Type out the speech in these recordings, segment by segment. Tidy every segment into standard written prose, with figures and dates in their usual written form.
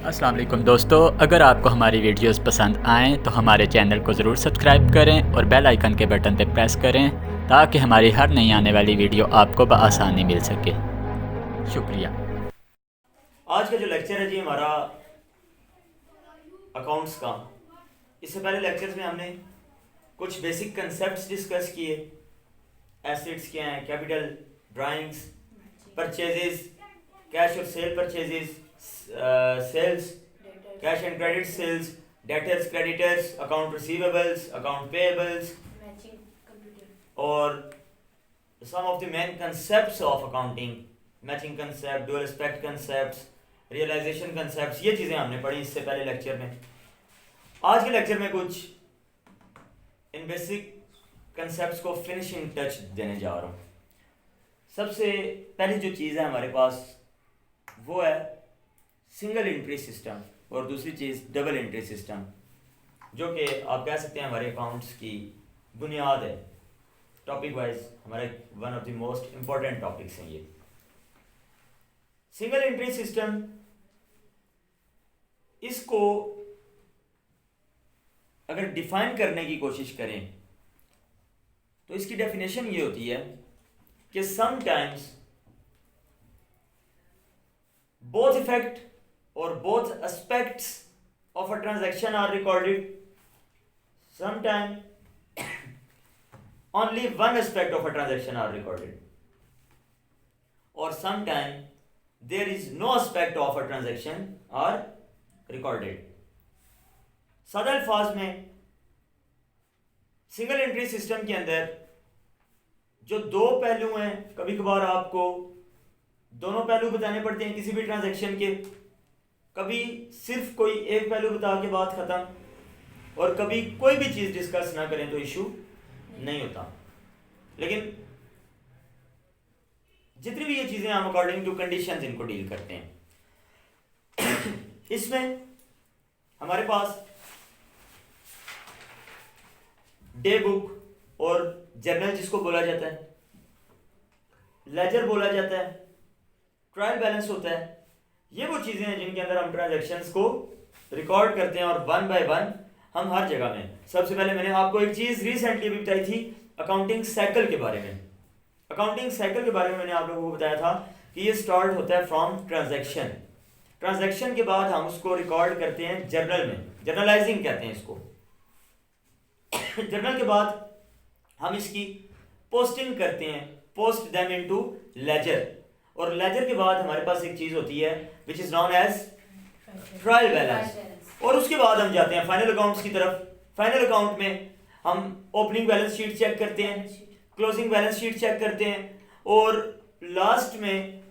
अस्सलाम वालेकुम दोस्तों, अगर आपको हमारी वीडियोस पसंद आएँ तो हमारे चैनल को ज़रूर सब्सक्राइब करें और बेल आइकन के बटन पर प्रेस करें ताकि हमारी हर नई आने वाली वीडियो आपको बआसानी मिल सके। शुक्रिया। आज का जो लेक्चर है जी हमारा अकाउंट्स का। इससे पहले लेक्चर्स में हमने कुछ बेसिक कंसेप्ट्स डिस्कस किए। एसेट्स क्या हैं, कैपिटल, ड्राइंग्स, परचेजेस, कैश और sale purchases, sales, cash and credit sales, debtors, creditors, account receivables, account payables और some of the main concepts of accounting, matching concept, dual aspect concepts, realisation concepts, ये चीज़ें हमने पढ़ी इससे पहले lecture में। आज के लेक्चर में कुछ इन बेसिक कंसेप्ट्स को फिनिशिंग टच देने जा रहा हूँ। सबसे पहली जो चीज़ है हमारे पास वो है सिंगल एंट्री सिस्टम और दूसरी चीज़ डबल एंट्री सिस्टम, जो कि आप कह सकते हैं हमारे अकाउंट्स की बुनियाद है। टॉपिक वाइज हमारे one of the most important topics हैं ये। सिंगल एंट्री सिस्टम, इसको अगर डिफाइन करने की कोशिश करें तो इसकी डेफिनेशन ये होती है कि समटाइम्स बोथ इफेक्ट और both aspects of a transaction are recorded, sometime only one aspect of a transaction are recorded, or sometime there is no aspect of a transaction are recorded. सादा अल्फाज में single entry system के अंदर जो दो पहलू हैं, कभी कभार आपको दोनों पहलू बताने पड़ते हैं किसी भी ट्रांजैक्शन के, कभी सिर्फ कोई एक पहलू बता के बात खत्म, और कभी कोई भी चीज डिस्कस ना करें तो इशू नहीं होता। लेकिन जितनी भी ये चीजें हम अकॉर्डिंग टू कंडीशंस इनको डील करते हैं। इसमें हमारे पास डे बुक और जर्नल जिसको बोला जाता है, लेजर बोला जाता है, ट्रायल बैलेंस होता है, ये वो चीजें हैं जिनके अंदर हम ट्रांजैक्शंस को रिकॉर्ड करते हैं और वन बाय वन हम हर जगह में। सबसे पहले मैंने आपको एक चीज रिसेंटली भी बताई थी अकाउंटिंग साइकिल के बारे में। अकाउंटिंग साइकिल के बारे में मैंने आप लोगों को बताया था कि ये स्टार्ट होता है फ्रॉम ट्रांजैक्शन। ट्रांजैक्शन के बाद हम उसको रिकॉर्ड करते हैं जर्नल में, जर्नलाइजिंग कहते हैं इसको। जर्नल के बाद हम इसकी पोस्टिंग करते हैं, पोस्ट देम इनटू लेजर, और लेजर के बाद हमारे पास एक चीज होती है which is known as trial balance, और उसके बाद हम जाते हैं फाइनल अकाउंट्स की तरफ। फाइनल अकाउंट में हम ओपनिंग बैलेंस शीट चेक करते हैं, क्लोजिंग बैलेंस शीट चेक करते हैं, और लास्ट में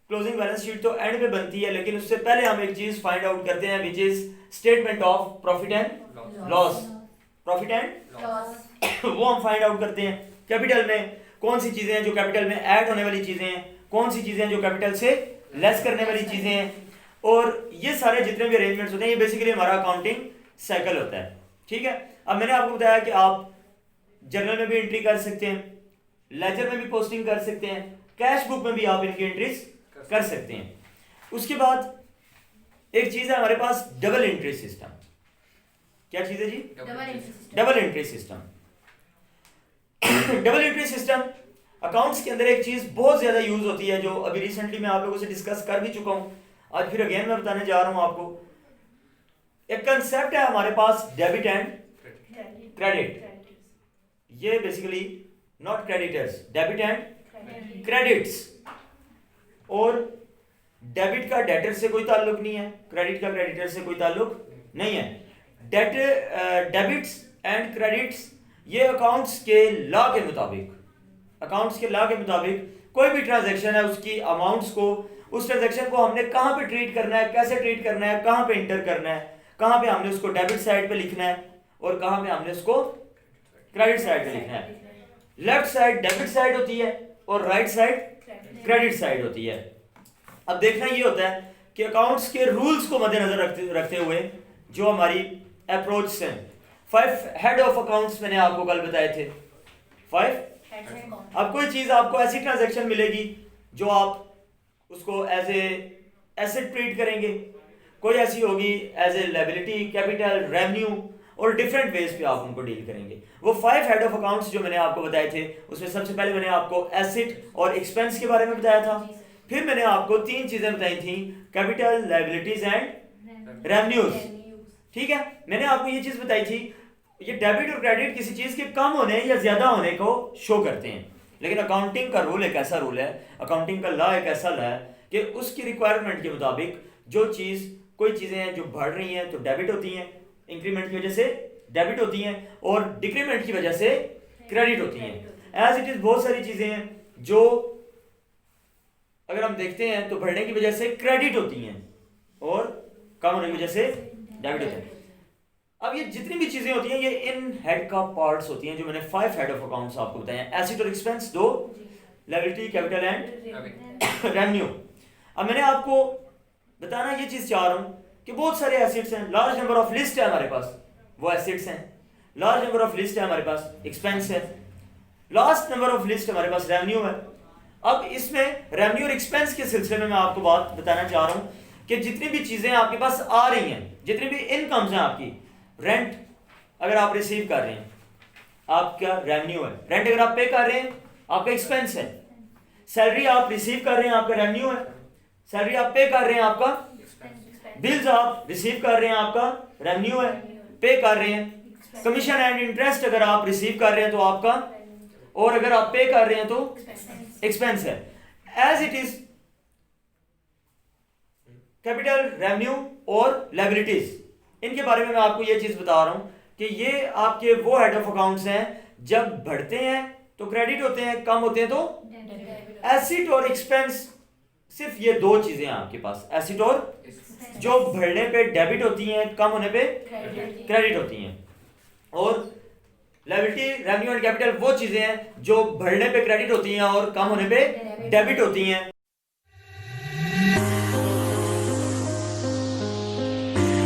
क्लोजिंग बैलेंस शीट तो एंड पे बनती है, लेकिन उससे पहले हम एक चीज फाइंड आउट करते हैं which is statement of profit and loss. Profit and loss वो हम फाइंड आउट करते हैं। कैपिटल में कौन सी चीजें हैं जो कैपिटल में ऐड होने वाली चीजें हैं, कौन सी चीजें जो कैपिटल से लेस करने वाली चीजें हैं, और ये सारे जितने भी अरेंजमेंट्स होते हैं ये बेसिकली हमारा अकाउंटिंग साइकिल होता है। ठीक है, अब मैंने आपको बताया कि आप जर्नल में भी एंट्री कर सकते हैं, लेजर में भी पोस्टिंग कर सकते हैं, कैश बुक में भी आप इनकी एंट्रीज कर सकते हैं। उसके बाद एक चीज है हमारे पास डबल एंट्री सिस्टम। क्या चीज है जी? Double entry system. Double entry system accounts के अंदर एक चीज बहुत ज्यादा यूज होती है जो अभी रिसेंटली मैं आप लोगों से डिस्कस कर भी चुका हूं, आज फिर अगेन मैं बताने जा रहा हूं आपको। एक कंसेप्ट है हमारे पास डेबिट एंड क्रेडिट। ये basically not creditors, debit and credits. और डेबिट का डेटर से कोई ताल्लुक नहीं है, क्रेडिट का क्रेडिटर से कोई ताल्लुक नहीं है। डेबिट्स एंड क्रेडिट्स ये अकाउंट्स के लॉ के मुताबिक, अकाउंट्स के लॉ के मुताबिक कोई भी ट्रांजैक्शन है उसकी अमाउंट्स को, उस ट्रांजैक्शन को हमने कहां पे ट्रीट करना है, कैसे ट्रीट करना है, कहां पे इंटर करना है, कहां पे हमने उसको डेबिट साइड पे लिखना है और कहां पे हमने उसको क्रेडिट साइड पे लिखना है। लेफ्ट साइड डेबिट साइड होती है और राइट साइड क्रेडिट साइड होती है। अब देखना ये होता है कि अकाउंट्स के रूल्स को मद्देनजर रखते हुए जो हमारी अप्रोच हैं, 5 हेड ऑफ अकाउंट्स मैंने आपको कल बताए थे। 5 अब कोई चीज आपको ऐसी ट्रांजैक्शन मिलेगी जो आप उसको एज ए एसेट ट्रीट करेंगे, कोई ऐसी होगी as a liability, capital, revenue, और डिफरेंट वेज पे आप उनको डील करेंगे। वो 5 हेड ऑफ अकाउंट्स जो मैंने आपको बताए थे, उसमें सबसे पहले मैंने आपको एसेट और एक्सपेंस के बारे में बताया था। फिर मैंने आपको 3 चीजें बताई थी, कैपिटल, लायबिलिटीज एंड रेवेन्यूज। ठीक है, मैंने आपको ये चीज बताई थी, ये डेबिट और क्रेडिट किसी चीज के कम होने या ज्यादा होने को शो करते हैं, लेकिन अकाउंटिंग का रूल एक ऐसा रूल है, अकाउंटिंग का लॉ एक ऐसा लॉ है कि उसकी रिक्वायरमेंट के मुताबिक जो चीज, कोई चीजें हैं जो बढ़ रही हैं तो डेबिट होती हैं, इंक्रीमेंट की वजह से डेबिट होती हैं, और डिक्रीमेंट की वजह से क्रेडिट होती हैं। एज इट इज बहुत सारी चीजें हैं जो अगर हम देखते हैं तो बढ़ने की वजह से क्रेडिट होती हैं और कम होने की वजह से डेबिट होती हैं। अब ये जितनी भी चीजें होती हैं ये इन हेड का पार्ट्स होती हैं जो मैंने 5 हेड ऑफ अकाउंट्स आपको बताए हैं, एसेट और expense 2, liability, capital and revenue. अब मैंने आपको बताना ये चीज चाह रहा हूं कि बहुत सारे एसेट्स हैं, लार्ज नंबर ऑफ लिस्ट है हमारे पास, वो एसेट्स हैं, लार्ज नंबर ऑफ लिस्ट है हमारे पास, एक्सपेंस है, लास्ट नंबर ऑफ लिस्ट हमारे पास रेवेन्यू है। अब इसमें रेवेन्यू और एक्सपेंस के सिलसिले में मैं आपको बात बताना चाह रहा हूं कि जितनी भी चीजें आपके पास आ रही हैं, जितनी भी इनकम्स हैं आपकी, रेंट अगर आप रिसीव कर रहे हैं आपका रेवेन्यू है, रेंट अगर आप पे कर रहे हैं आपका एक्सपेंस है, सैलरी आप रिसीव कर रहे हैं आपका रेवेन्यू है, सैलरी आप पे कर रहे हैं आपका, बिल्स आप रिसीव कर रहे हैं आपका रेवेन्यू है, पे कर रहे हैं, कमीशन एंड इंटरेस्ट अगर आप रिसीव कर रहे हैं तो आपका, और अगर आप पे कर रहे हैं तो एक्सपेंस है। As it is capital, revenue और लायबिलिटीज, इनके बारे में मैं आपको ये चीज बता रहा हूं कि ये आपके वो हेड ऑफ अकाउंट्स हैं जब बढ़ते हैं तो क्रेडिट होते हैं, कम होते हैं तो एसेट और एक्सपेंस। सिर्फ ये 2 चीजें हैं आपके पास, एसेट और, जो बढ़ने पे डेबिट होती हैं, कम होने पे क्रेडिट होती हैं, और लायबिलिटी, रेवेन्यू एंड कैपिटल वो चीजें हैं जो बढ़ने पे क्रेडिट होती हैं और कम होने पे डेबिट होती हैं।